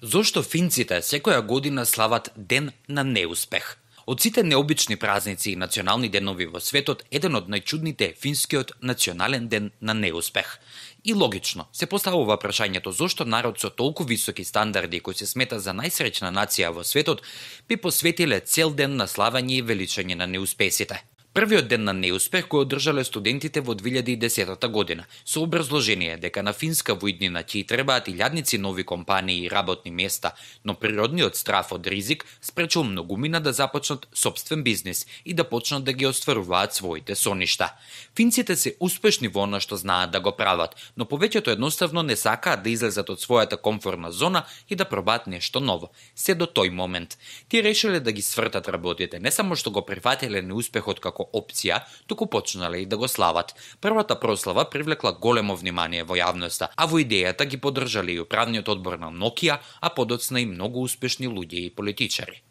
Зошто финците секоја година слават Ден на неуспех? Од сите необични празници и национални денови во светот, еден од најчудните е финскиот национален ден на неуспех. И логично, се поставува прашањето зошто народ со толку високи стандарди кој се смета за најсреќна нација во светот би посветиле цел ден на славање и величање на неуспесите. Првиот ден на неуспех го одржале студентите во 2010 година, со образложение дека на финска воиднина ќе требаат илјадници нови компании и работни места, но природниот страф од ризик спречил многумина да започнат сопствен бизнис и да почнат да ги остваруваат своите соништа. Финците се успешни во она што знаат да го прават, но повеќето едноставно не сакаат да излезат од својата комфортна зона и да пробаат нешто ново. Се до тој момент. Тие решиле да ги свртат работите, не само што го прифатиле неуспехот како опција, туку почнале и да го слават. Првата прослава привлекла големо внимание во јавноста, а во идејата ги поддржале и управниот одбор на Nokia, а подоцна и многу успешни луѓе и политичари.